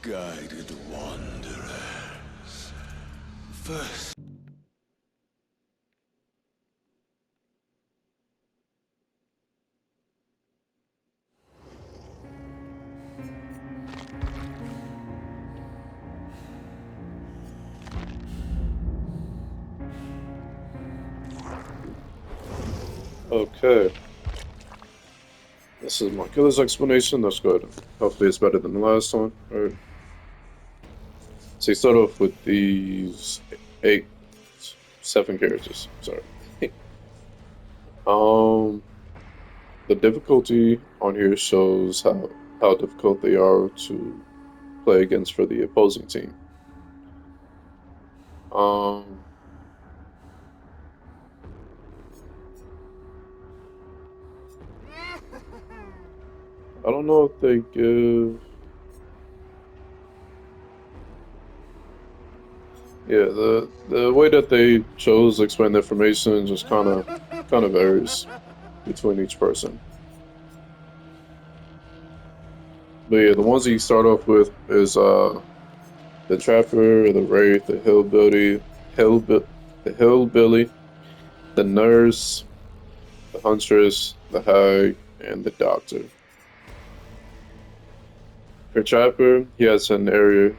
Guided wanderers. First. Okay, this is my killer's explanation. That's good. Hopefully, it's better than the last one. All right. So you start off with these seven characters. Sorry. um, the difficulty on here shows how difficult they are to play against for the opposing team. Um, I don't know if they give. Yeah, the way that they chose to explain the information just kind of varies between each person. But yeah, the ones that you start off with is the trapper, the wraith, hillbilly, the hillbilly, the nurse, the huntress, the hag, and the doctor. For trapper, he has an area.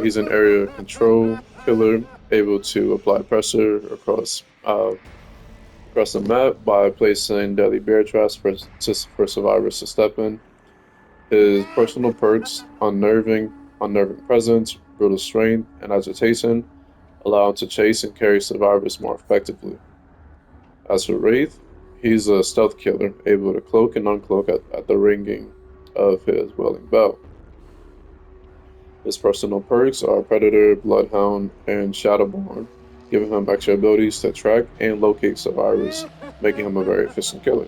He's an area control killer, able to apply pressure across the map by placing deadly bear traps for survivors to step in. His personal perks: unnerving presence, brutal strength, and agitation allow him to chase and carry survivors more effectively. As for Wraith, he's a stealth killer, able to cloak and uncloak at the ringing of his wailing bell. His personal perks are Predator, Bloodhound, and Shadowborn, giving him extra abilities to track and locate survivors, making him a very efficient killer.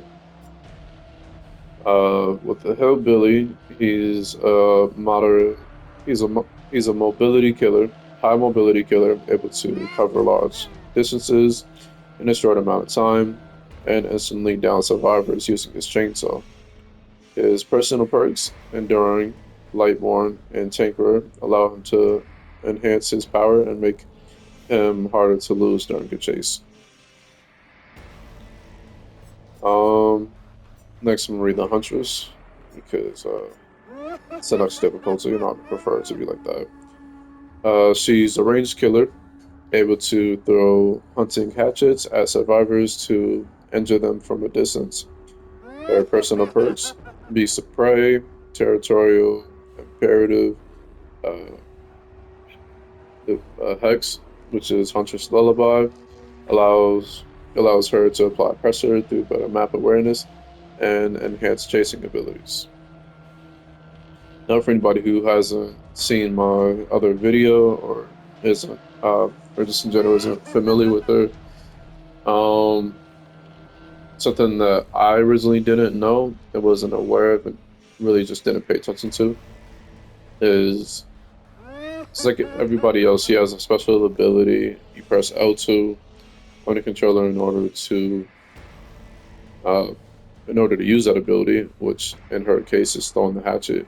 With the Hillbilly, he's a moderate. He's a mobility killer, high mobility killer, able to cover large distances in a short amount of time, and instantly down survivors using his chainsaw. His personal perks, Enduring, Lightborn, and Tankerer, allow him to enhance his power and make him harder to lose during a chase. Um, Next, I'm gonna read the Huntress because it's the next difficulty, and I prefer it to be like that. She's a ranged killer, able to throw hunting hatchets at survivors to injure them from a distance. Her personal perks: Beast of Prey, Territorial, Imperative, uh, Hex, which is Huntress Lullaby, allows allows her to apply pressure through better map awareness and enhanced chasing abilities. Now, for anybody who hasn't seen my other video isn't, or just in general isn't familiar with her, um, something that I originally didn't know and wasn't aware of and really just didn't pay attention to is it's like everybody else. She has a special ability. You press L2 on the controller uh, in order to use that ability, which in her case is throwing the hatchet.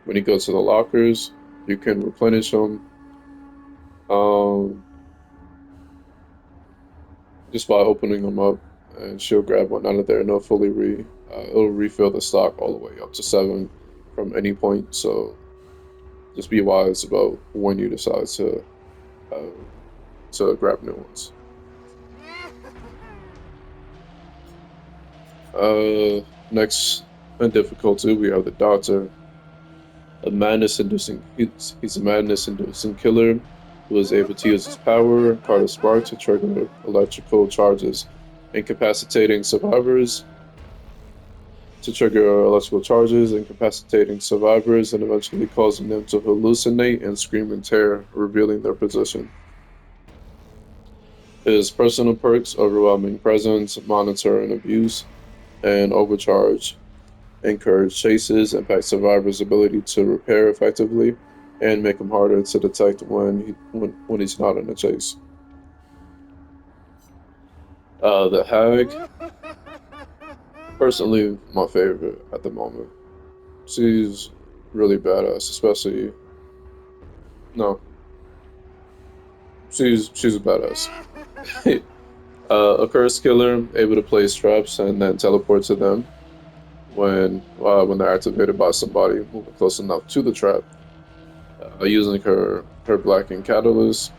When you go to the lockers, you can replenish them um, just by opening them up, and she'll grab one out of there, and it'll refill the stock all the way up to 7 from any point. So just be wise about when you decide uh, to grab new ones. Next in difficulty, we have the Doctor, a madness-inducing. He's a madness-inducing killer who is able to use his power, Carter Spark, to trigger electrical charges, incapacitating survivors. To trigger electrical charges, incapacitating survivors, and eventually causing them to hallucinate and scream in terror, revealing their position. His personal perks: overwhelming presence, monitor and abuse, and overcharge encourage chases, impact survivors' ability to repair effectively, and make him harder to detect when he's not in a chase. The Hag, personally my favorite at the moment. She's really badass, especially No, she's a badass. A curse killer able to place traps and then teleport to them when they're activated by somebody moving close enough to the trap. Using her blacking catalyst.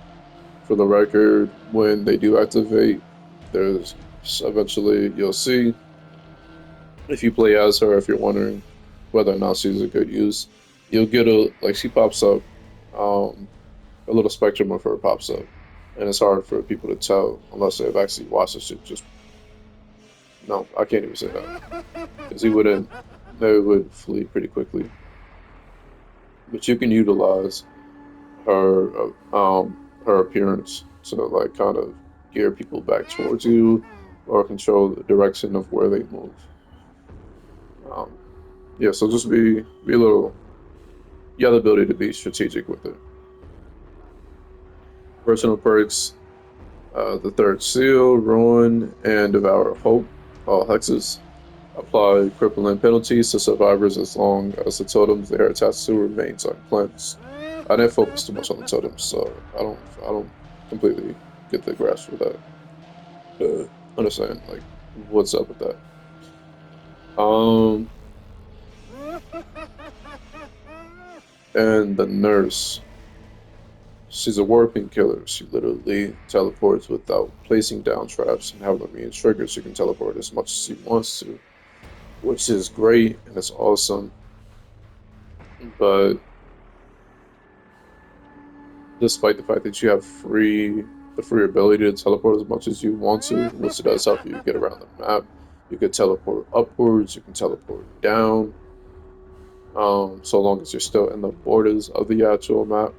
For the record, when they do activate, there's eventually you'll see if you play as her. If you're wondering whether or not she's a good use, you'll get a like she pops up. Um, a little spectrum of her pops up, and it's hard for people to tell unless they've actually watched the shit. Just no, I can't even say that because he wouldn't. They would flee pretty quickly. But you can utilize her appearance to like kind of gear people back towards you or control the direction of where they move. Um, yeah, so just be a little. You have the ability to be strategic with it. Personal perks: the Third Seal, Ruin, and Devour of Hope. All hexes apply crippling penalties to survivors as long as the totems they are attached to remains uncleansed. I didn't focus too much on the totems, so I don't completely get the grasp for that. Understand like what's up with that. Um, and the nurse, she's a warping killer. She literally teleports without placing down traps and having them being triggered. She can teleport as much as she wants to, which is great and it's awesome. But despite the fact that you have the free ability to teleport as much as you want to, which it does help you get around the map. You can teleport upwards, you can teleport down, so long as you're still in the borders of the actual map.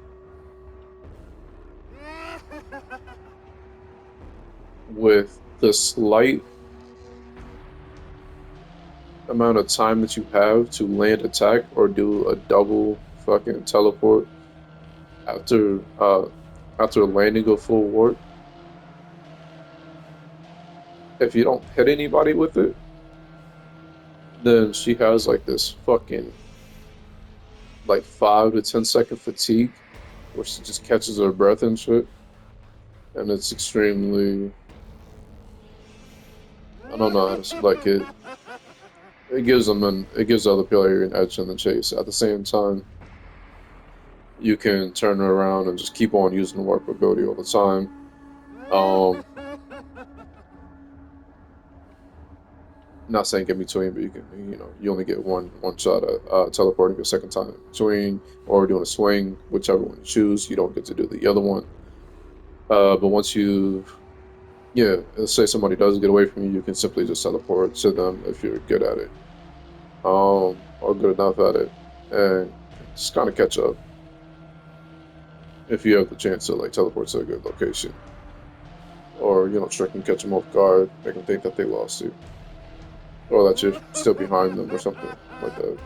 With the slight amount of time that you have to land attack or do a double fucking teleport after after landing a full warp, if you don't hit anybody with it, then she has like this fucking like 5 to 10 second fatigue where she just catches her breath and shit. And it's extremely I don't know how to like it gives it gives the other player an edge in the chase. At the same time, you can turn her around and just keep on using the warp ability all the time. Um, Not saying in between, but you can you only get one shot at teleporting a second time in between or doing a swing, whichever one you choose. You don't get to do the other one. But once you yeah, let's say somebody does get away from you, you can simply just teleport to them if you're good at it, or good enough at it, and just kind of catch up if you have the chance to like teleport to a good location, or trick and catch them off guard, make them think that they lost you, or that you're still behind them or something like that.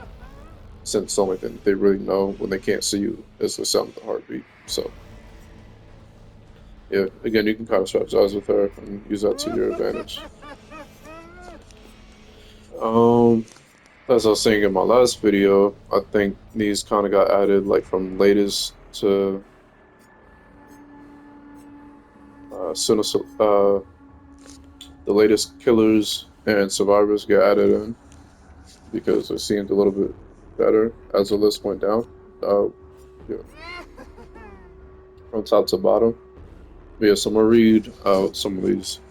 Since the only thing they really know when they can't see you is the sound of the heartbeat. So yeah, again, you can kind of strategize with her and use that to your advantage. Um, as I was saying in my last video, I think these kind of got added like from latest to soon as the latest killers and survivors get added in because it seemed a little bit better as the list went down. Yeah, from top to bottom. But yeah, so I'm gonna read out some of these.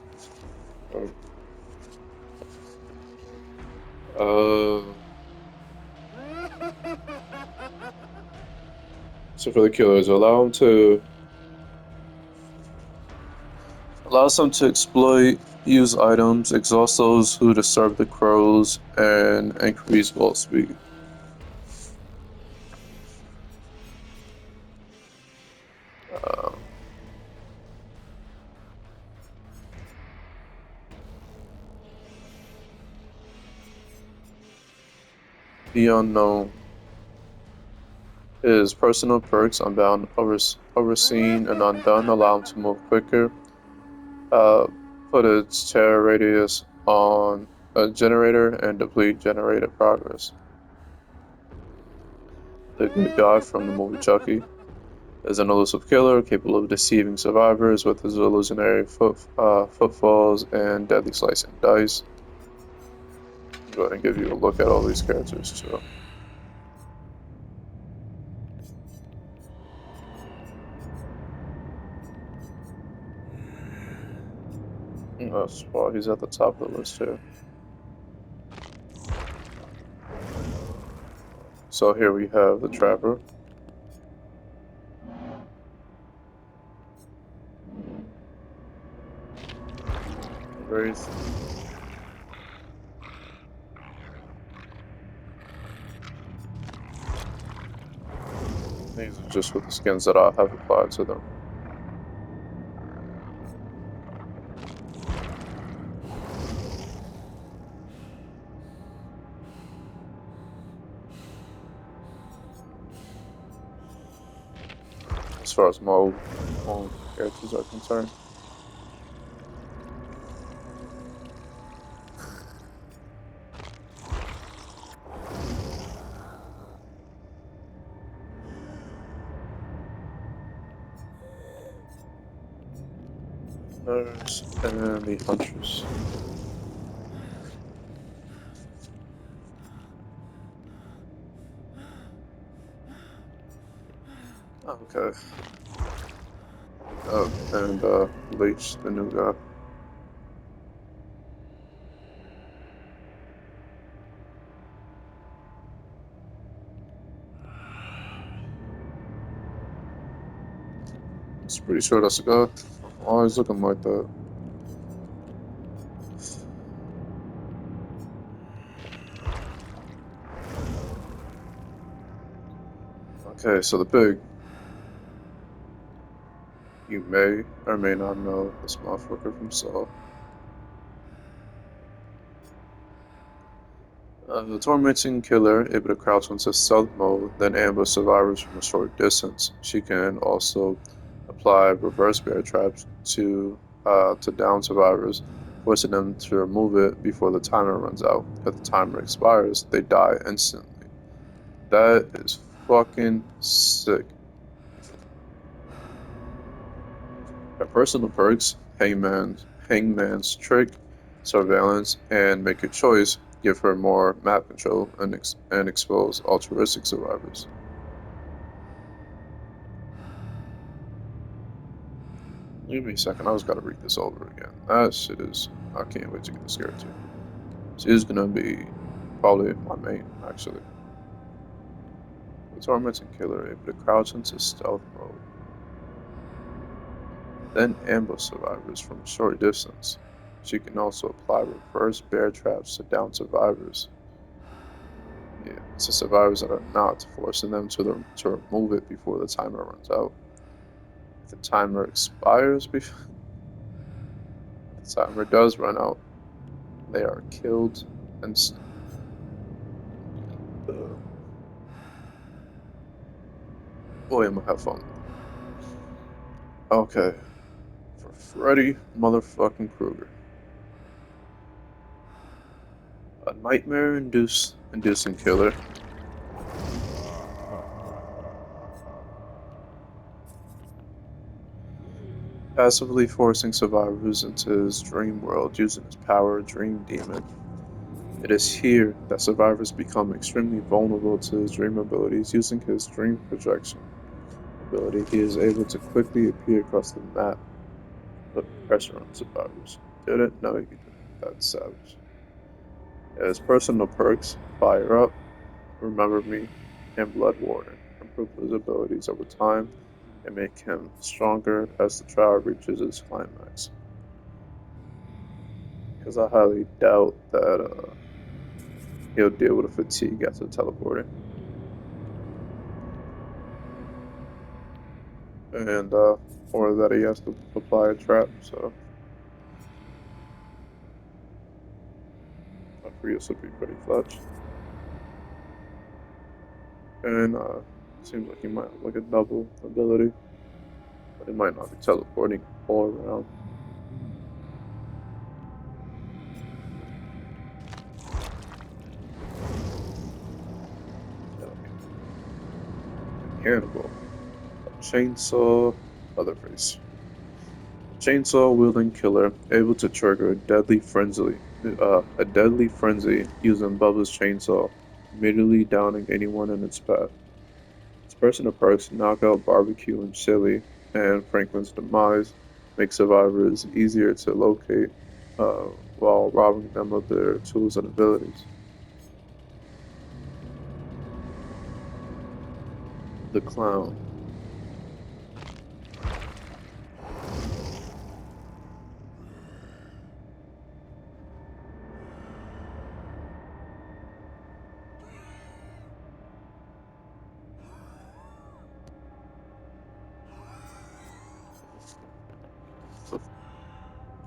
Uh, so for the killers, allows them to exploit, use items, exhaust those who disturb the crows, and increase vault speed. Uh, the unknown. His personal perks, Unbound, Overseen, and Undone, allow him to move quicker. Put its terror radius on a generator and deplete generator progress. The good guy from the movie Chucky. is an elusive killer capable of deceiving survivors with his illusionary footfalls and deadly slicing dice. Go ahead and give you a look at all these characters too. That's why he's at the top of the list here. So here we have the Trapper. Wraith. These are just with the skins that I have applied to them. As far as mold characters are concerned. Nurse and the Huntress. Okay. Oh, and Leech, the new guy. It's pretty sure that's a guy. Always looking like that. Okay, so the pig. You may or may not know this motherfucker from Saw. The tormenting killer, able to crouch into stealth mode, then ambush survivors from a short distance. She can also apply reverse bear traps to down survivors, forcing them to remove it before the timer runs out. If the timer expires, they die instantly. That is fucking sick. Her personal perks, Hangman's Trick, Surveillance, and Make a Choice give her more map control and expose altruistic survivors. Give me a second, I just gotta read this over again. That shit is, I can't wait to get this character. She's gonna be probably my main, actually. The Tormenting Killer, able to crouch into stealth mode, then ambush survivors from a short distance. She can also apply reverse bear traps to down survivors. Yeah, to survivors that are not, forcing them to remove it before the timer runs out. If the timer expires before the timer does run out, they are killed and boy, am I have fun. Okay, for Freddy motherfucking Krueger, a nightmare-inducing killer. Passively forcing survivors into his dream world using his power, Dream Demon. It is here that survivors become extremely vulnerable to his dream abilities. Using his dream projection ability, he is able to quickly appear across the map, put pressure on survivors. Didn't know he could do that. That's savage. His personal perks, Fire Up, Remember Me, and Blood Warden, improve his abilities over time and make him stronger as the trial reaches its climax. Because I highly doubt that he'll deal with the fatigue after teleporting. And or that he has to apply a trap, so Prius would be pretty clutch. And seems like he might have like a double ability, but he might not be teleporting all around. Cannibal, Chainsaw Leatherface. Chainsaw wielding killer, able to trigger a deadly frenzy using Bubba's chainsaw, immediately downing anyone in its path. Its personal perks Knockout, Barbecue, and Chili, and Franklin's demise make survivors easier to locate uh, while robbing them of their tools and abilities. The Clown.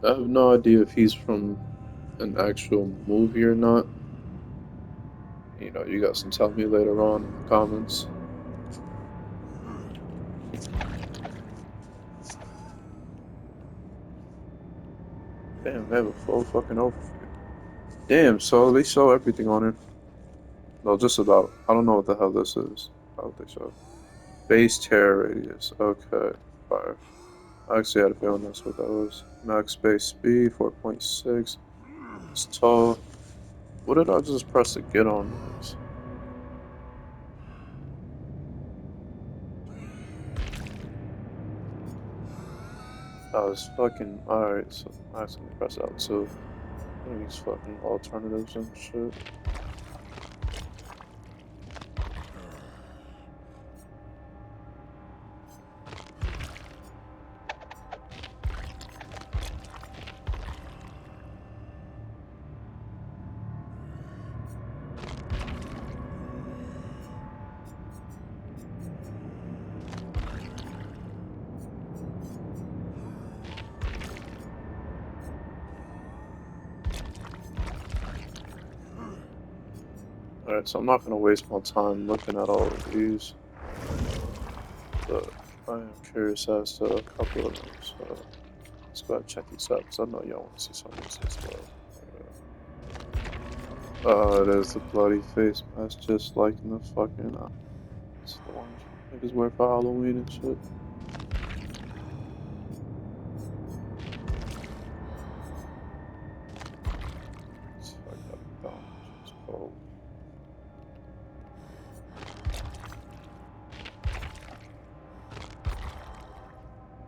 I have no idea if he's from an actual movie or not. You know, you guys can tell me later on in the comments. Damn, they have a full fucking overview. Damn, so they show everything on it. Well, just about. I don't know what the hell this is. I don't think so. Base tear radius. Okay, fire. I actually had a feeling that's what that was. Max base speed, 4.6. It's tall. What did I just press to get on this? I was fucking. Alright, so I accidentally press out too. These fucking alternatives and shit. Alright, so I'm not gonna waste my time looking at all of these, but I am curious as to a couple of them, so let's go ahead and check these out, because I know y'all want to see some of these as well. There's the bloody face mask, just like in the fucking, it's the ones niggas wear for Halloween and shit. It's fucked up, dumb, it's cold.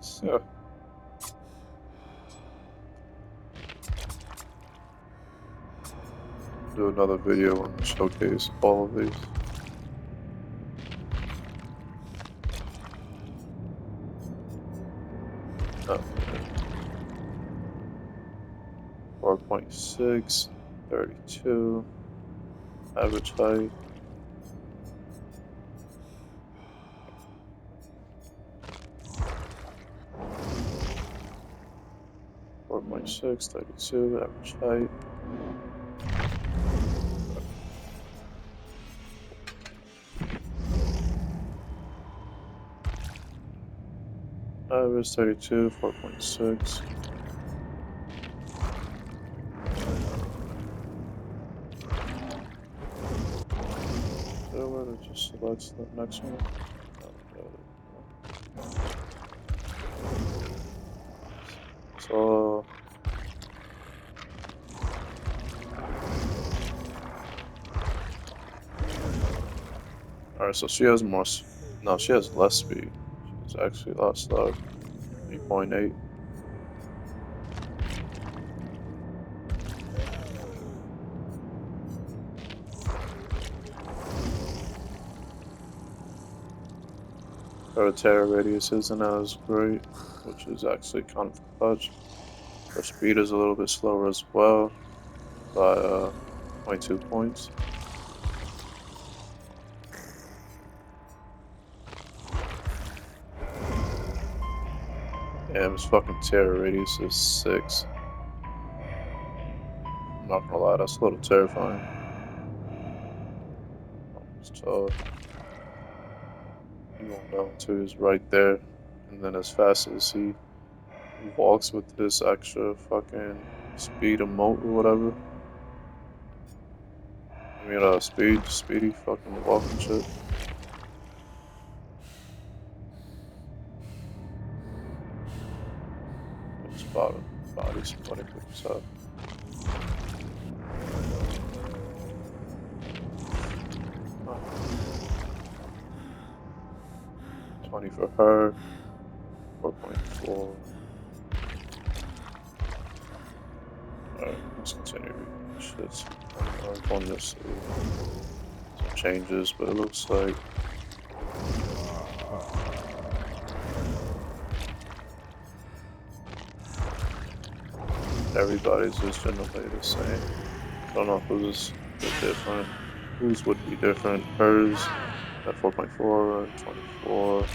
So, do another video and showcase all of these. Okay. 4.6, 32, average height. Four point six, 32, average height. Average 32, 4.6. So whether it just selects the next one. So alright, so she has more. No, she has less speed. She's actually a lot slower. 3.8. Her terror radius isn't as great, which is actually kind of clutch. Her speed is a little bit slower as well, by 0.2 points. Damn, his fucking terror radius is 6. I'm not gonna lie, that's a little terrifying. So, you won't know until he's right there. And then as fast as he walks with this extra fucking speed emote or whatever. I mean, speedy fucking walking shit. bottom bodies when it cooks up. Oh, 20 for her, 4.4. Alright, let's continue reading this shit. I'm going to see some changes, but it looks like everybody's just generally the same. I don't know who's a bit different. Whose would be different? Hers at 4.4 and 24.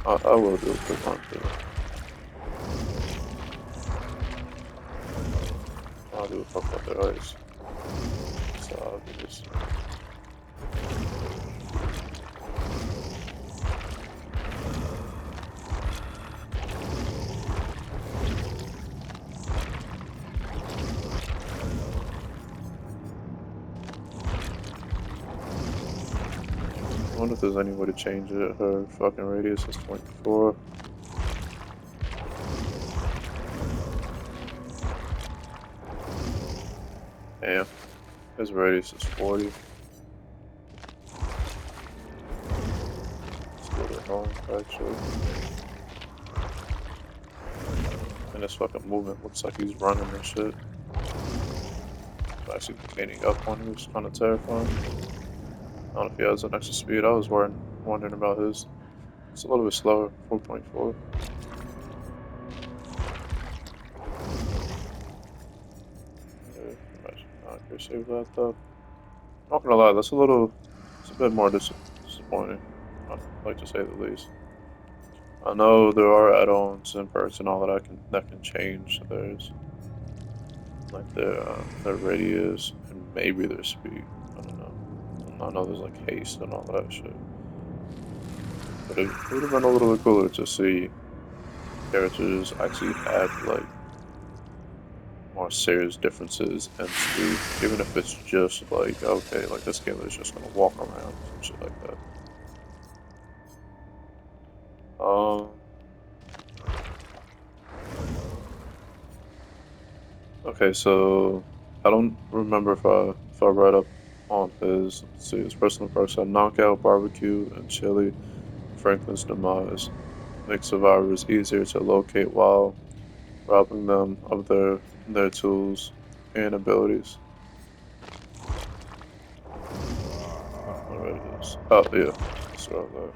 I will do a quick run through. I'll do a fuck about their eyes. So I'll do this. I wonder if there's any way to change it. Her fucking radius is 24. Damn. His radius is 40. It's a little bit wrong, actually. And this fucking movement looks like he's running and shit. Actually gaining up on him, which is kind of terrifying. I don't know if he has an extra speed. I was wondering about his. It's a little bit slower, 4.4. Accuracy of that though. Not gonna lie, it's a bit more disappointing. I'd like to say the least. I know there are add-ons and perks and all that can change theirs, like their radius and maybe their speed. I don't know. I know there's like haste and all that shit. But it would have been a little bit cooler to see characters actually have like more serious differences in speed, even if it's just like, okay, like this game is just gonna walk around and shit like that. Okay, so I don't remember if I read up on his, let's see, his personal perks are knockout, barbecue, and chili. Franklin's demise makes survivors easier to locate while robbing them of their tools and abilities. What it is? Oh yeah, so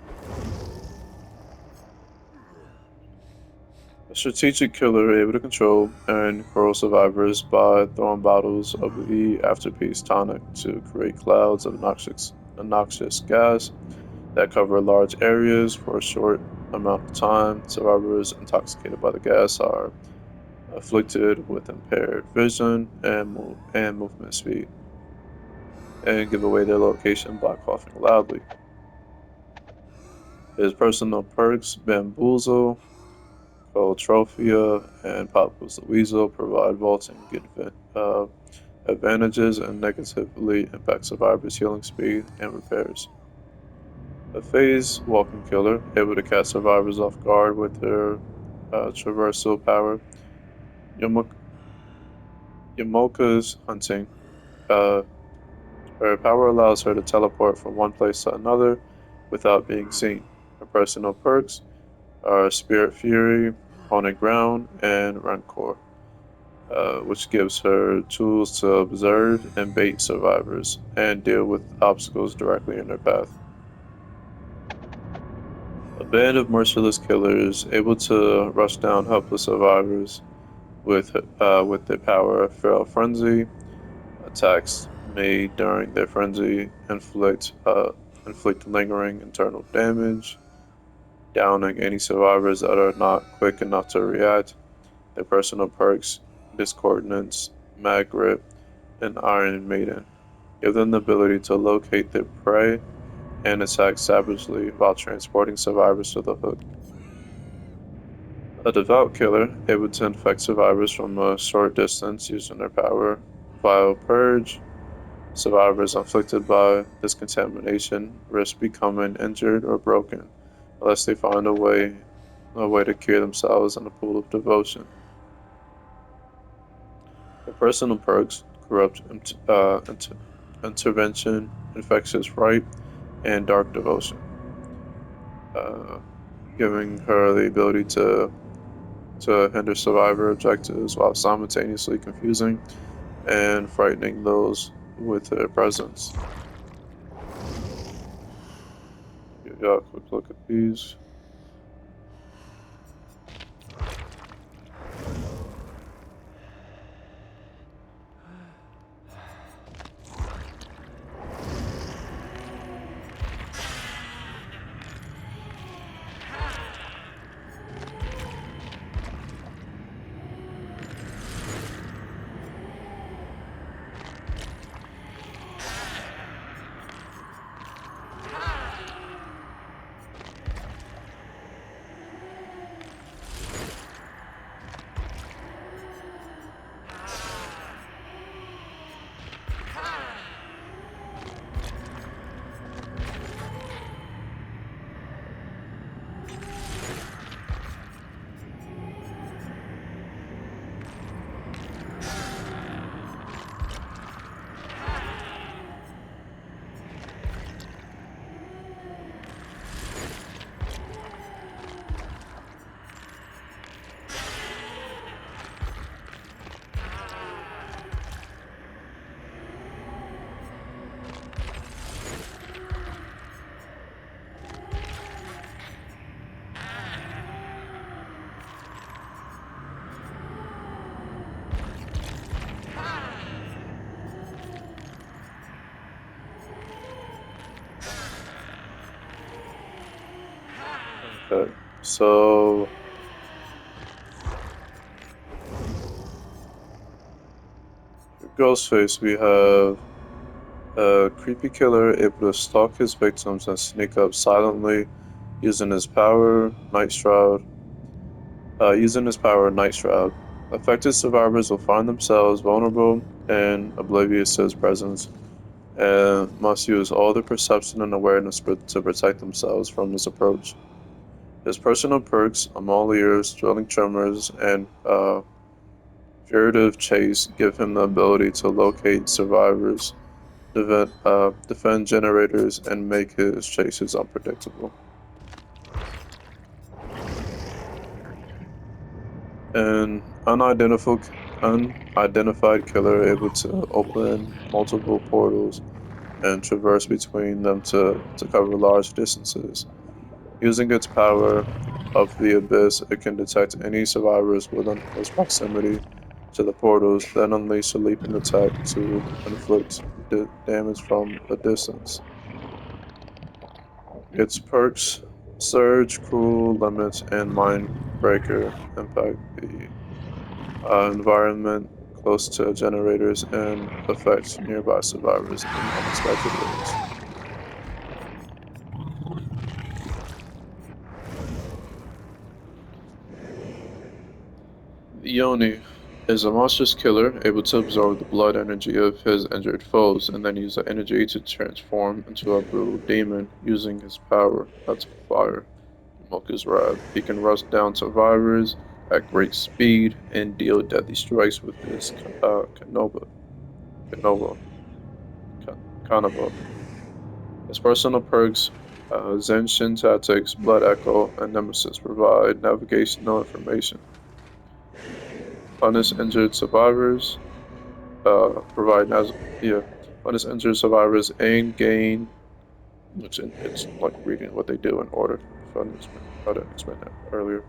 a strategic killer able to control and control survivors by throwing bottles of the Afterpeace tonic to create clouds of noxious gas that cover large areas for a short amount of time. Survivors intoxicated by the gas are afflicted with impaired vision and movement speed, and give away their location by coughing loudly. His personal perks: Bamboozle, Trophia, and Papa's the Weasel provide vaulting advantages and negatively impact survivors' healing speed and repairs. A phase walking killer, able to catch survivors off guard with their traversal power. Yamok- Yamoka's hunting. Uh, Her power allows her to teleport from one place to another without being seen. Her personal perks are Spirit Fury, Haunted Ground, and Rancor, which gives her tools to observe and bait survivors and deal with obstacles directly in their path. A band of merciless killers able to rush down helpless survivors with their power. Feral Frenzy attacks made during their frenzy inflict lingering internal damage, downing any survivors that are not quick enough to react. Their personal perks: Discordance, Mag Grip, and Iron Maiden give them the ability to locate their prey and attack savagely while transporting survivors to the hook. A devout killer, able to infect survivors from a short distance using their power. Vile Purge. Survivors afflicted by this contamination risk becoming injured or broken unless they find a way a way to cure themselves in a pool of devotion. The personal perks: corrupt intervention, infectious rite, and dark devotion, uh, giving her the ability to hinder survivor objectives while simultaneously confusing and frightening those with her presence. Give y'all a quick look at these. Okay, so Ghostface, we have a creepy killer able to stalk his victims and sneak up silently using his power, Night Shroud. Night Shroud. Affected survivors will find themselves vulnerable and oblivious to his presence, and must use all their perception and awareness to protect themselves from his approach. His personal perks: Amal Ears, Drilling Tremors, and Furtive Chase give him the ability to locate survivors, defend generators, and make his chases unpredictable. An unidentified killer able to open multiple portals and traverse between them to cover large distances. Using its power of the abyss, it can detect any survivors within close proximity to the portals, then unleash a leaping attack to inflict damage from a distance. Its perks: Surge, Cruel, Limit, and Mindbreaker impact the environment close to generators and affect nearby survivors in unexpected ways. Yoni is a monstrous killer able to absorb the blood energy of his injured foes and then use the energy to transform into a brutal demon using his power. That's fire. Moku's Wrath. He can rush down survivors at great speed and deal deadly strikes with his Kanova, Kanaba. His personal perks: Zenshin Tactics, Blood Echo, and Nemesis provide navigational information. Punish injured survivors. Provide yeah. Punish injured survivors and gain, which it's like reading what they do in order. If I didn't explain that earlier.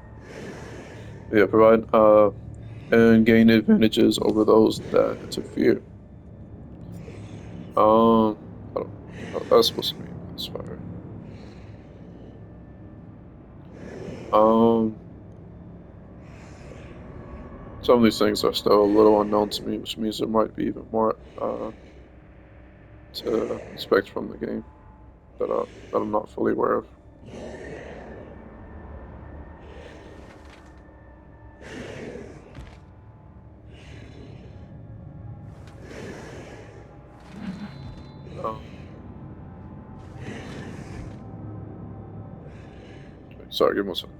Yeah, provide and gain advantages over those that interfere. I don't know what that's supposed to mean. That's fire. Um, some of these things are still a little unknown to me, which means there might be even more to expect from the game that I'm not fully aware of. Um, sorry, give me one second.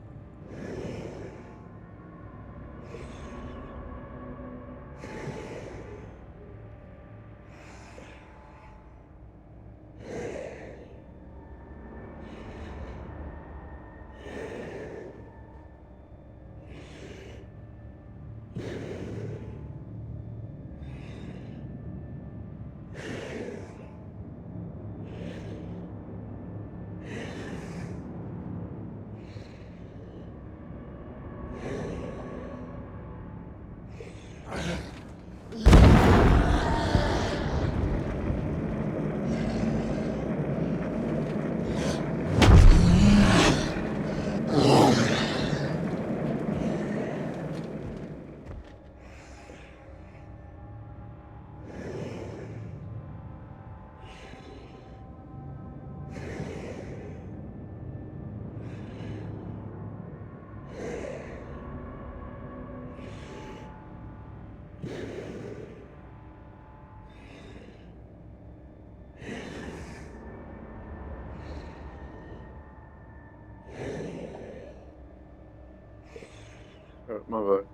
my bad.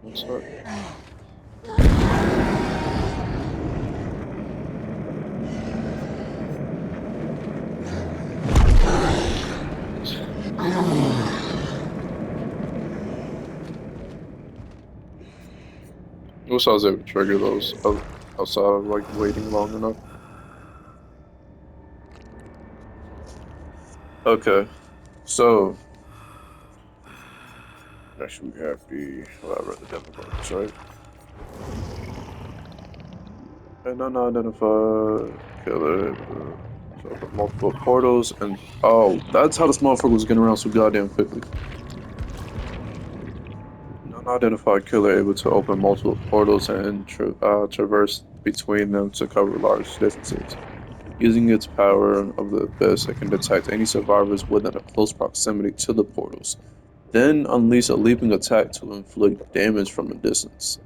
One sec. Wish I was able to trigger those outside of like waiting long enough. Okay, so actually we have the well, I read the demo parts, right? And unidentified killer. So open multiple portals and oh, that's how this motherfucker was getting around so goddamn quickly. An unidentified killer able to open multiple portals and traverse between them to cover large distances. Using its power of the abyss, it can detect any survivors within a close proximity to the portals, then unleash a leaping attack to inflict damage from a distance.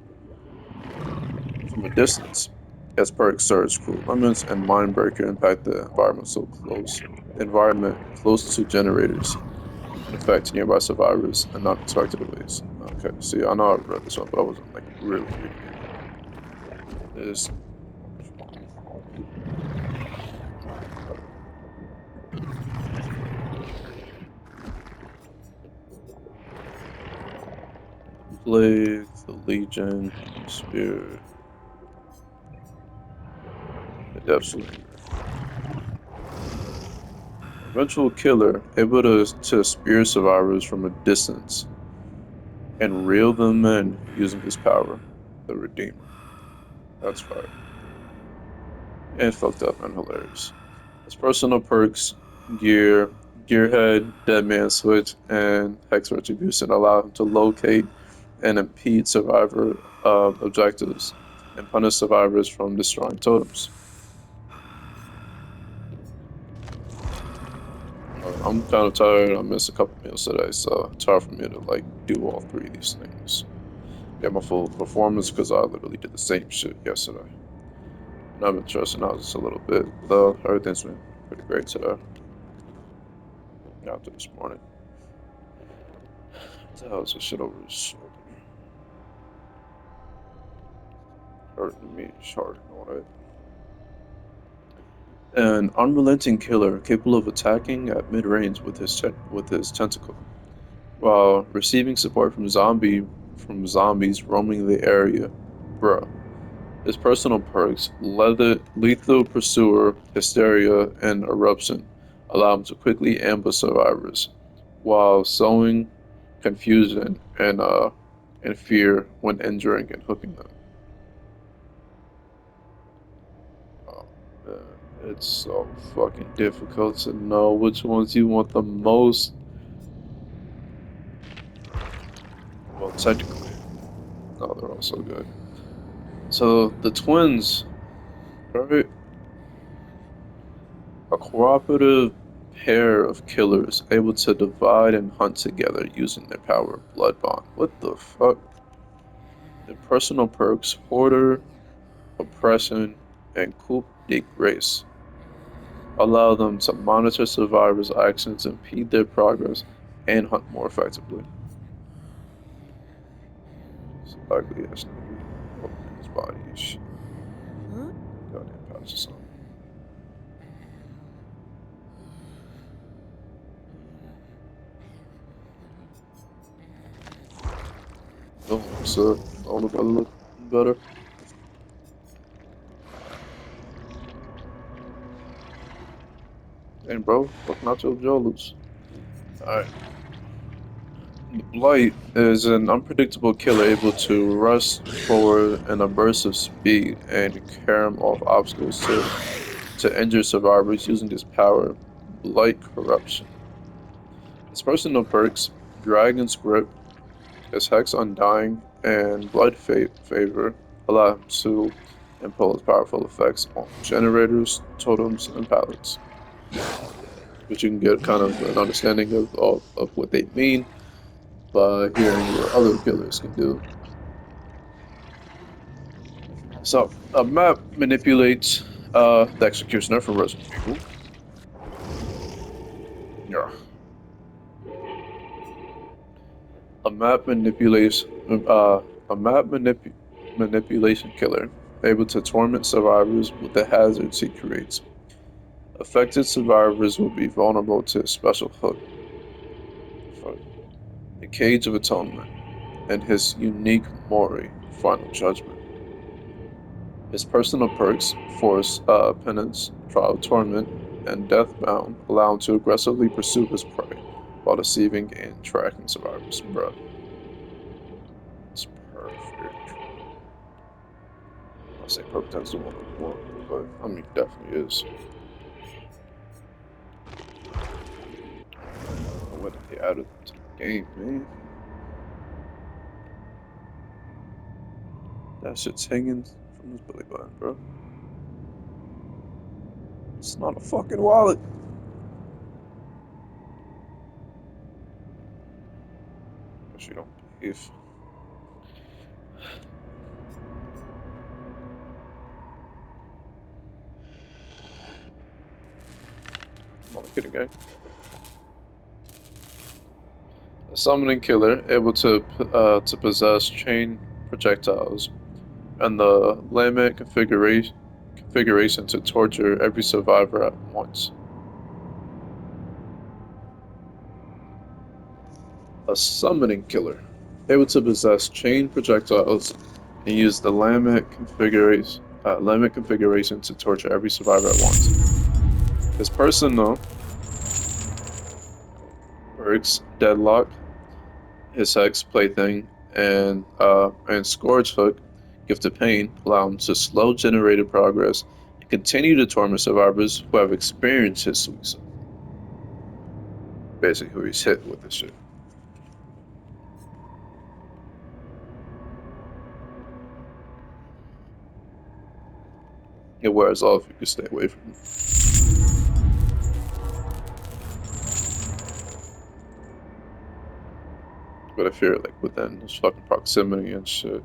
Its perks surge cruel limits and Mindbreaker impact the environment close to generators and affect nearby survivors in unexpected ways. Okay, see, I know I read this one, but I wasn't like really reading it. This Plague, the Legion, Spear, the Death Slinger. Eventual killer, able to spear survivors from a distance and reel them in using his power, the Redeemer. That's fire. And fucked up and hilarious. His personal perks, gear, gearhead, deadman switch, and hex retribution allow him to locate and impede survivor objectives and punish survivors from destroying totems. I'm kind of tired. I missed a couple meals today, so it's hard for me to like do all three of these things. Get my full performance because I literally did the same shit yesterday. And I've been stressing out just a little bit, though everything's been pretty great today. After this morning. What the hell is this shit over his shoulder? Hurting me, it's hard on it. An unrelenting killer capable of attacking at mid-range with his tentacle, while receiving support from zombies roaming the area. Bruh. His personal perks, Lethal Pursuer, Hysteria, and Eruption, allow him to quickly ambush survivors, while sowing confusion and fear when injuring and hooking them. Oh, man, it's so fucking difficult to know which ones you want the most. Well, technically, no, they're all so good. So the twins, right? A cooperative pair of killers able to divide and hunt together using their power of blood bond. What the fuck? Their personal perks, Hoarder, Oppression, and Coup de Grace allow them to monitor survivors' actions, impede their progress, and hunt more effectively. It's ugly ass nigga. Opening his body and shit. Goddamn pouch or something. Oh, so all the better look better. And bro, fucking out your jaws. Alright. The Blight is an unpredictable killer able to rush forward in a burst of speed and carom off obstacles to injure survivors using his power, Blight Corruption. His personal perks, Dragon's Grip, his Hex Undying, and Blood Favor allow him to impose powerful effects on generators, totems, and pallets, which you can get kind of an understanding of what they mean by hearing what other killers can do. So, a map manipulates the executioner from Resident Evil. Yeah. A map manipulation, a manipulation killer, able to torment survivors with the hazards he creates. Affected survivors will be vulnerable to a special hook, fuck, the Cage of Atonement, and his unique Mori, Final Judgment. His personal perks, Force, Penance, Trial Torment, and Deathbound, allow him to aggressively pursue his prey while deceiving and tracking survivors. Bruh, it's perfect. I say perfect as the one I want, but I mean, definitely is. I don't know what they added to the game, man. That shit's hanging from his belly button, bro. It's not a fucking wallet. Guess you don't believe. I'm not kidding, guy. A summoning killer able to possess chain projectiles and the Lamet configuration to torture every survivor at once. A summoning killer able to possess chain projectiles and use the Lamet configuration to torture every survivor at once. His personal perks: Deadlock, his Hex Plaything, and Scourge Hook, Gift of Pain, allow him to slow generated progress and continue to torment survivors who have experienced his suicide. Basically, who he's hit with this shit. It wears off, you can stay away from him. But if you're like within this fucking proximity and shit,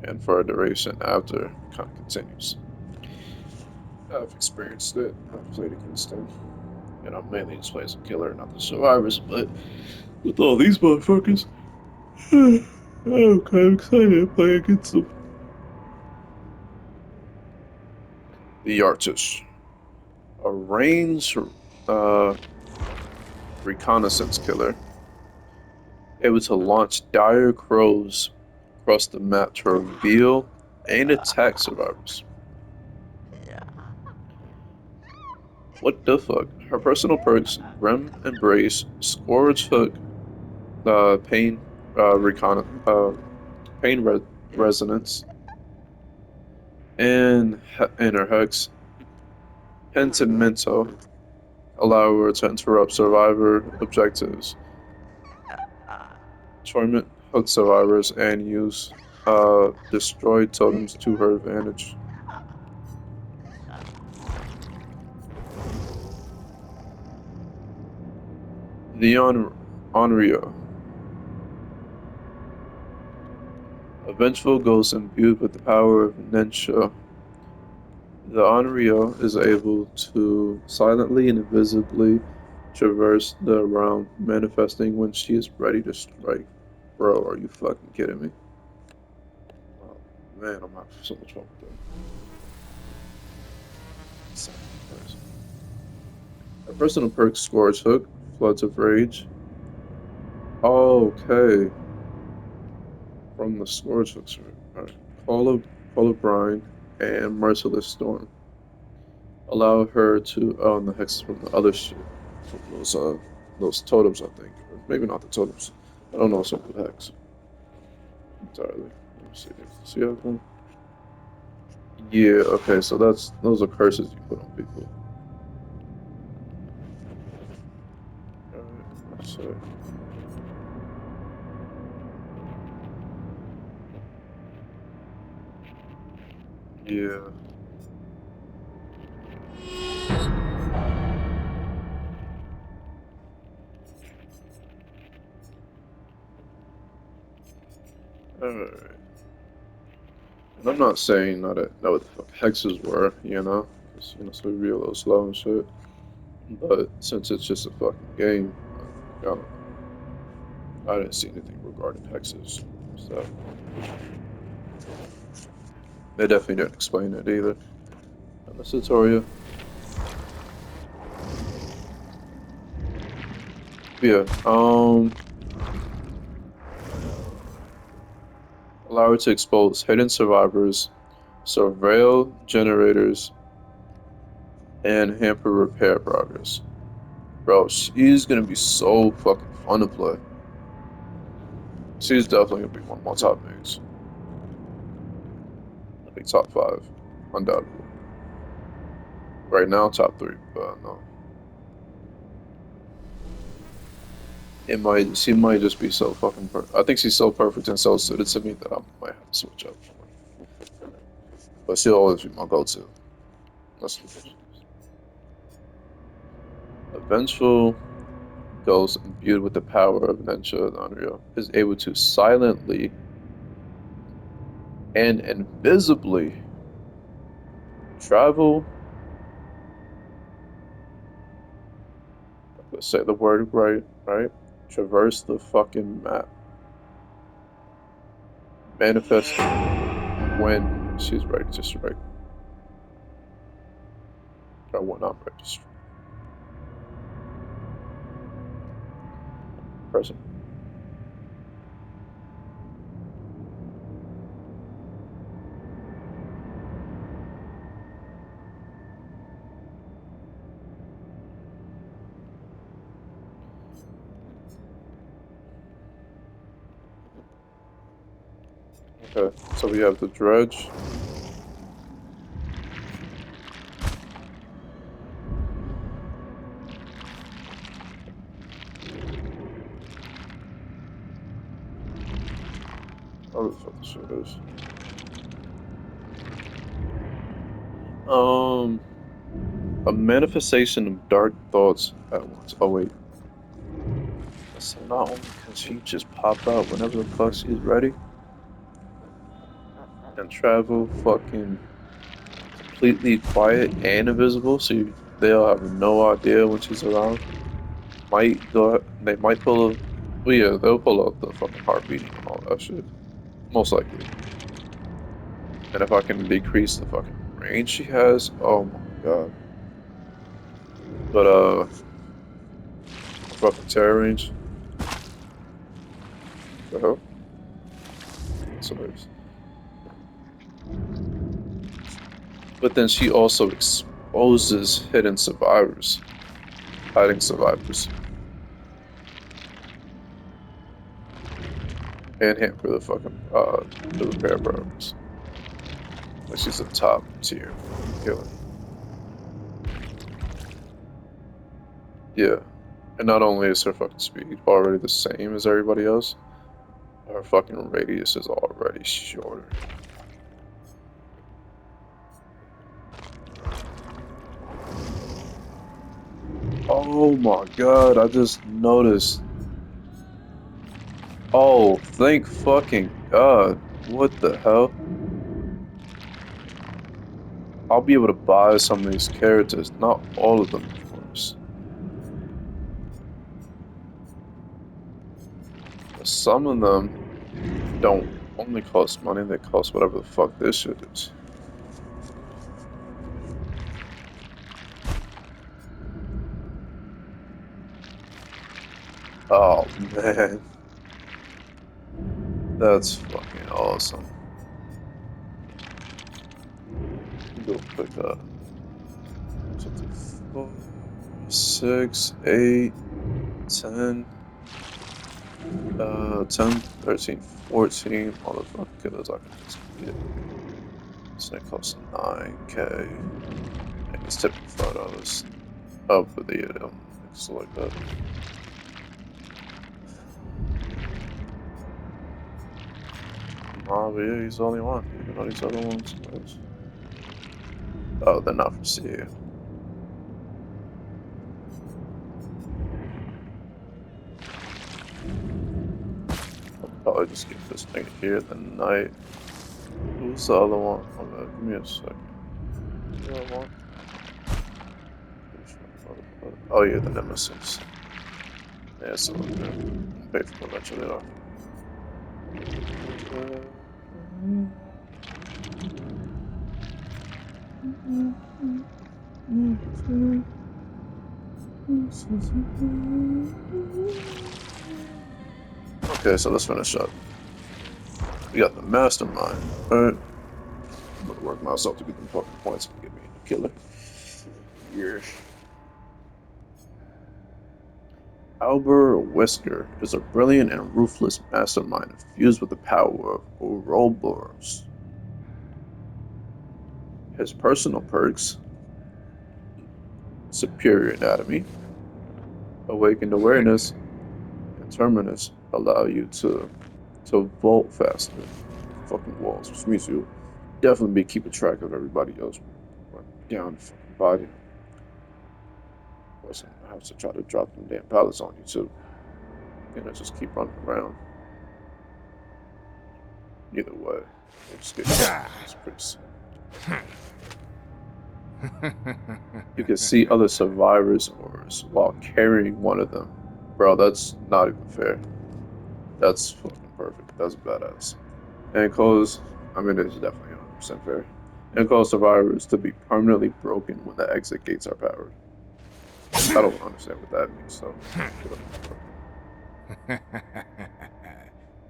and for a duration after, it kind of continues. I've experienced it. I've played against him. And I'm mainly just playing as a killer, not the survivors, but with all these motherfuckers, I'm kind of excited to play against them. The Artish, a range reconnaissance killer, able to launch dire crows across the map to reveal and attack survivors. What the fuck? Her personal perks: Grim Embrace, Scourge Hook, Pain, Recon, Pain Resonance, and her hooks, Pentimento, allow her to interrupt survivor objectives, torment hook survivors, and use destroyed totems to her advantage. The Onryo, a vengeful ghost imbued with the power of Nensha. The Onryo is able to silently and invisibly traverse the realm, manifesting when she is ready to strike. Bro, are you fucking kidding me? Oh man, I'm having so much fun with that. A personal perk: Scourge Hook, Floods of Rage. Okay, from the Scourge Hooks. Alright. Call of Brine and Merciless Storm. Allow her to and the hex from the other shit. From those totems, I think. Or maybe not the totems. I don't know some of the hex entirely. Let me see. See how come? Yeah, okay, so those are curses you put on people. Alright, so yeah. Alright. And I'm not saying that I know what the fuck hexes were, you know? Because, so we be a little slow and shit. But since it's just a fucking game, I don't know. I didn't see anything regarding hexes, so they definitely didn't explain it either. Unless it's Toria. Yeah. Allow her to expose hidden survivors, surveil generators, and hamper repair progress. Bro, she's gonna be so fucking fun to play. She's definitely gonna be one of my top mains. I think top five, undoubtedly. Right now, top three, but no. She might just be so fucking perfect. I think she's so perfect and so suited to me that I might have to switch up. But she'll always be my go-to. That's a vengeful ghost imbued with the power of Nensha the Unreal is able to silently and invisibly travel. Let's say the word right, right? Traverse the fucking map. Manifest when she's ready to strike. Or when I'm ready to strike. Present. Okay, so we have the dredge. Oh, that's what the shit is. A manifestation of dark thoughts at once. Oh wait. So not only can she just pop out whenever the fuck she's ready and travel fucking completely quiet and invisible, so they'll have no idea when she's around. They might pull a, well, yeah, they'll pull out the fucking heart beating and all that shit, most likely. And if I can decrease the fucking range she has, oh my god. But fucking terror range. The hell? So there's. But then she also exposes hidden survivors, hiding survivors, and hamper the fucking the repair programs. Like she's a top tier killer. Yeah. And not only is her fucking speed already the same as everybody else, her fucking radius is already shorter. Oh my god, I just noticed. Oh, thank fucking god. What the hell? I'll be able to buy some of these characters, not all of them, of course. But some of them don't only cost money, they cost whatever the fuck this shit is. Oh man, that's fucking awesome. Go pick up 54, 6, 8, 10, 10, 13, 14. Motherfucker, killers I can just get. So it costs 9k. And it's tipping $5 up for the looks like that. Oh, but yeah, he's the only one. Even though these other ones. Oh, they're not for CA. I'll probably just get this thing here the night. Who's the other one? Okay, give me a second. The other one? Oh yeah, the Nemesis. Yeah, so pay for eventually though. Okay, so let's finish up. We got the mastermind. Alright. I'm gonna work myself to get them fucking points and get me a killer. Yeah. Albert Wesker is a brilliant and ruthless mastermind infused with the power of Ouroboros. His personal perks: superior anatomy, awakened awareness, and terminus allow you to vault faster. Fucking walls, which means you'll definitely be keeping track of everybody else down the fucking body. Of course, I have to try to drop them damn pallets on you too. And I just keep running around. Either way, we'll just get it's pretty simple. You can see other survivors' auras while carrying one of them. Bro, that's not even fair. That's fucking perfect. That's badass. And cause, I mean, it's definitely 100% fair. And cause survivors to be permanently broken when the exit gates are powered. I don't understand what that means, so.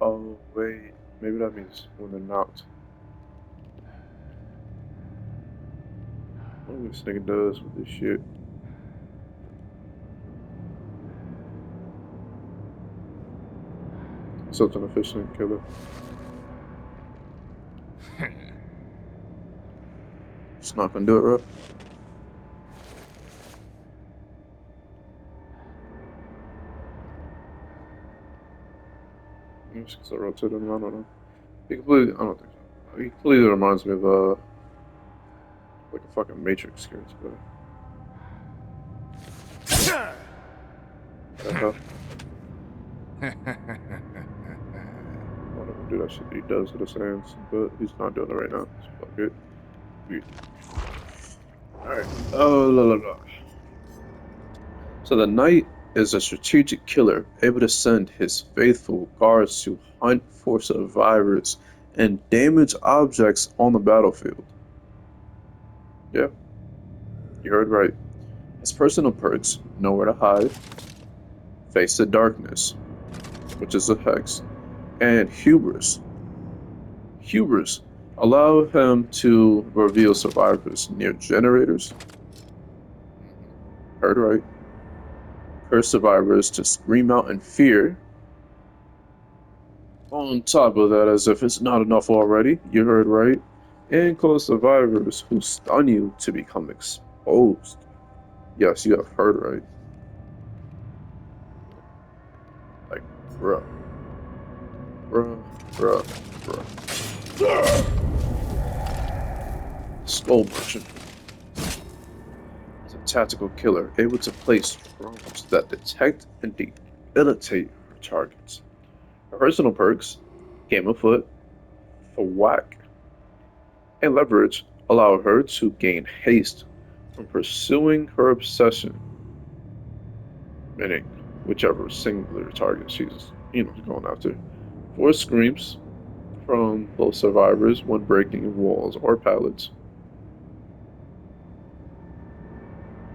Oh, wait. Maybe that means when they're knocked. What this nigga does with this shit. Such an efficient killer. It's not gonna do it, right? Just because I rotated him, I don't know. He completely, I don't think so. He completely reminds me of, like a fucking Matrix character. Uh-huh. I don't even do that shit that he does with his hands, but he's not doing it right now. So fuck it. Alright. Oh, la la la. So the knight is a strategic killer able to send his faithful guards to hunt for survivors and damage objects on the battlefield. Yeah, you heard right. His personal perks: nowhere to hide, face the darkness, which is a hex, and hubris. Hubris allow him to reveal survivors near generators. Heard right. Curse survivors to scream out in fear. On top of that, as if it's not enough already, you heard right. And cause survivors who stun you to become exposed. Yes, you have heard right. Like, bruh, bruh, bruh, bruh. Skull Merchant is a tactical killer able to place drones that detect and debilitate her targets. Her personal perks: game of foot, thwack, and leverage allow her to gain haste from pursuing her obsession, meaning whichever singular target she's, going after. Force screams from both survivors when breaking walls or pallets.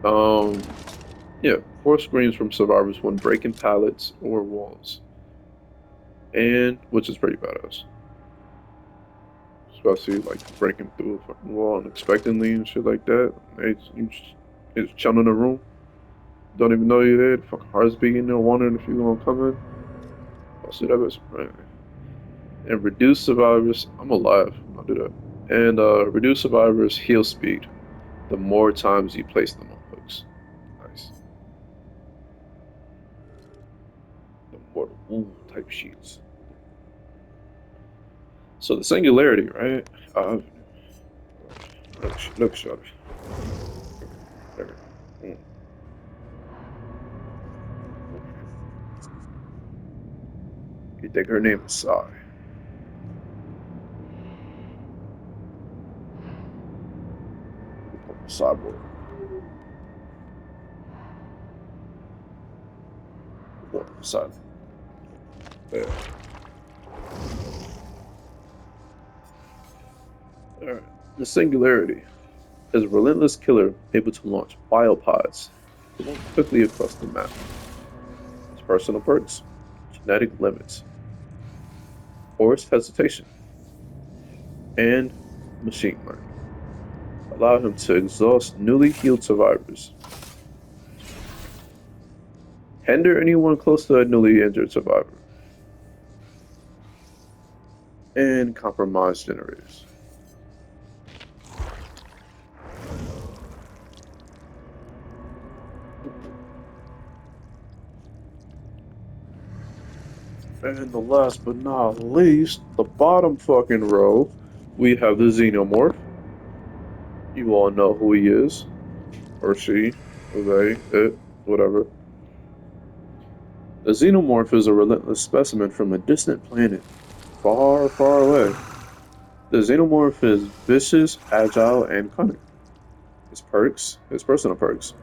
Um, yeah, force screams from survivors when breaking pallets or walls, and which is pretty badass, especially like breaking through a fucking wall unexpectedly and shit like that. It's chilling in the room, don't even know you're there. The fucking heart's beating there, wondering if you're gonna come in. I'll see that bitch, right? And reduce survivors. I'm alive. I'll do that. And reduce survivors' heal speed the more times you place them on hooks. Nice. The mortal wound type sheets. So the singularity, right? Look, shorty. Mm. You think her name is Sai? Cyborg. Side. There. Alright. The Singularity is a relentless killer able to launch biopods to move quickly across the map. Its personal perks, genetic limits, forced hesitation, and machine learning allow him to exhaust newly healed survivors, hinder anyone close to a newly injured survivor, and compromise generators. And the last but not least, the bottom fucking row, we have the Xenomorph. You all know who he is, or she, or they, it, whatever. The Xenomorph is a relentless specimen from a distant planet, far, far away. The Xenomorph is vicious, agile, and cunning. His personal perks,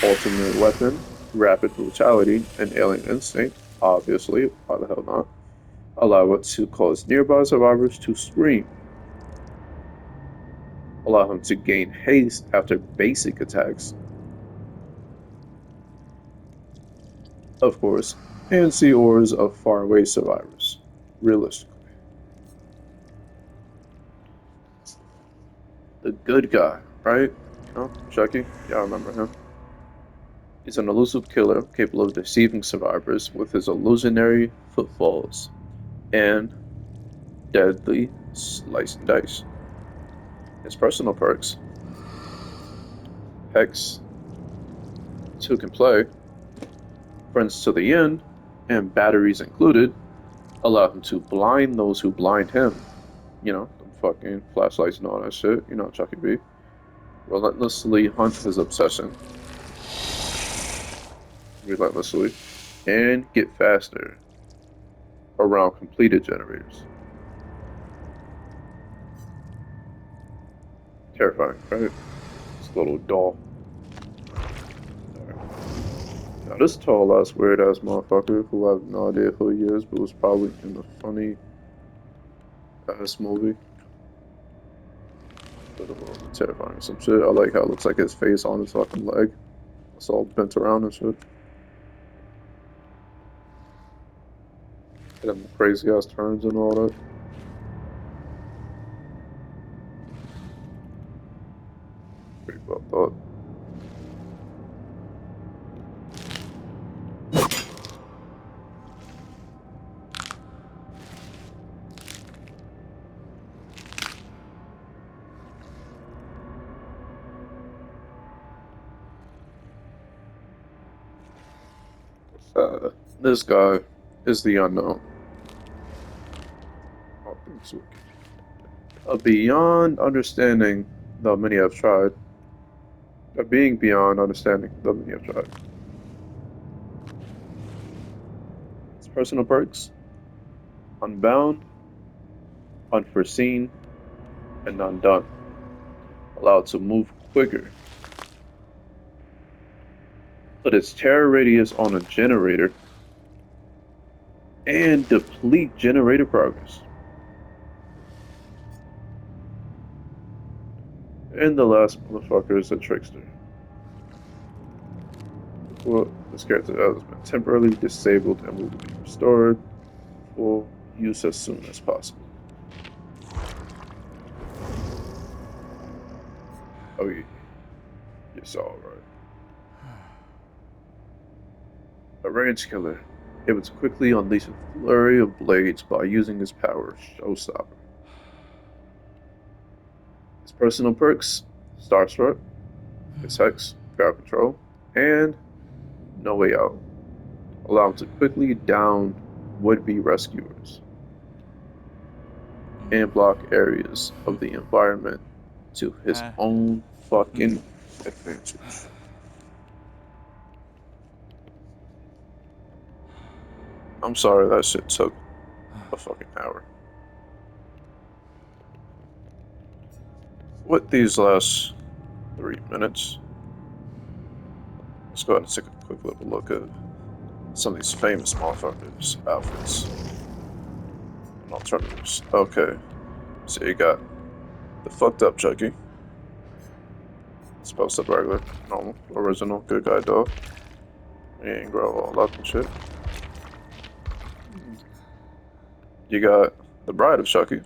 ultimate weapon, rapid brutality, and alien instinct, obviously, why the hell not, allow it to cause nearby survivors to scream, allow him to gain haste after basic attacks, of course, and see auras of faraway survivors, realistically. The good guy, right? You know, Chucky? Yeah, I remember him. He's an elusive killer capable of deceiving survivors with his illusionary footfalls and deadly slice and dice. His personal perks, Hex, Two Can Play, Friends to the End, and Batteries Included, allow him to blind those who blind him. You know, the fucking flashlights and all that shit. You know, Chucky B. Relentlessly hunt his obsession. Relentlessly. And get faster around completed generators. Terrifying, right? This little doll. Now, this tall ass weird ass motherfucker who I have no idea who he is, but was probably in a funny ass movie. Terrifying. Some shit. I like how it looks like his face on his fucking leg. It's all bent around and shit. And crazy ass turns and all that. Pretty well thought. This guy is the unknown. Beyond understanding the many have tried. A being beyond understanding the many have tried. Its personal perks, unbound, unforeseen, and undone. Allowed to move quicker. Put its terror radius on a generator and deplete generator progress. And the last motherfucker is a trickster. Well, this character has been temporarily disabled and will be restored for use as soon as possible. Oh yeah, it's alright. A range killer, able to quickly unleash a flurry of blades by using his power, Showstopper. His personal perks, Starstruck, his Hex, Crowd Control, and No Way Out. Allow him to quickly down would-be rescuers and block areas of the environment to his own fucking advantage. I'm sorry that shit took a fucking hour. With these last 3 minutes, let's go ahead and take a quick little look at some of these famous motherfuckers' outfits and alternatives. Okay, so you got the fucked up Chucky. It's posted regular, normal, original, good guy dog. He ain't grow all up and shit. You got the Bride of Chucky,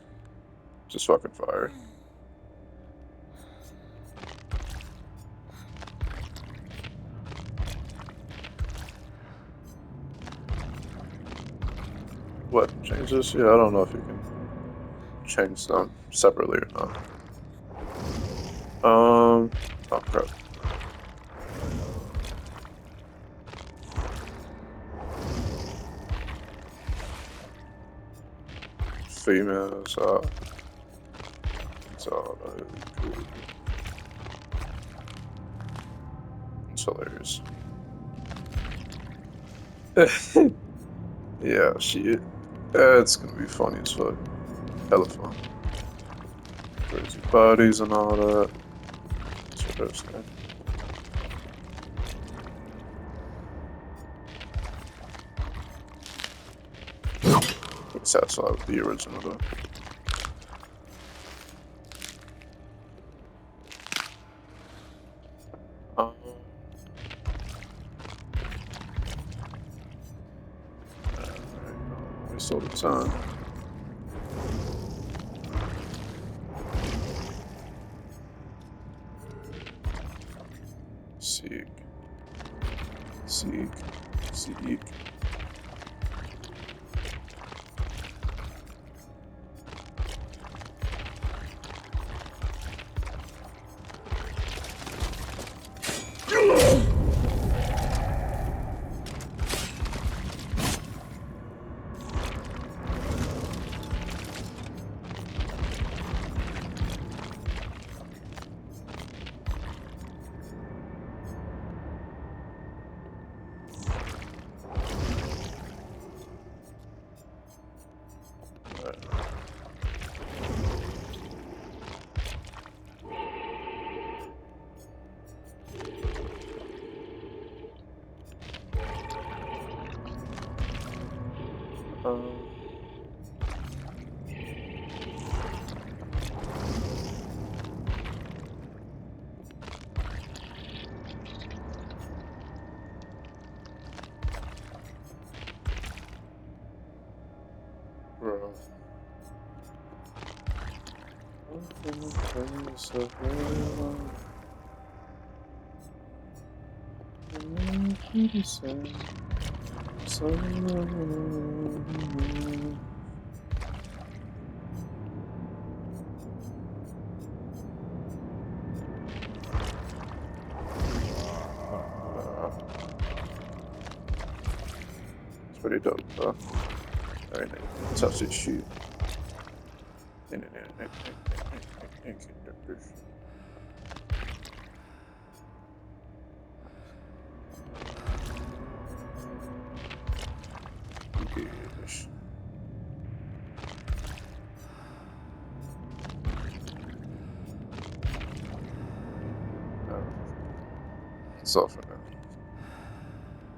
just fucking fire. What, change this? Yeah, I don't know if you can change them separately or not. Oh crap. Females, it's all cool. It's hilarious. Yeah, shit. It's gonna be funny as fuck. Hella fun. Crazy bodies and all that. That's what they're saying. Pretty satisfied with the original though. Waste all the time. Seek. Bro. It's pretty dope, bro. Alright, touch this shit. Gosh. It's all for now.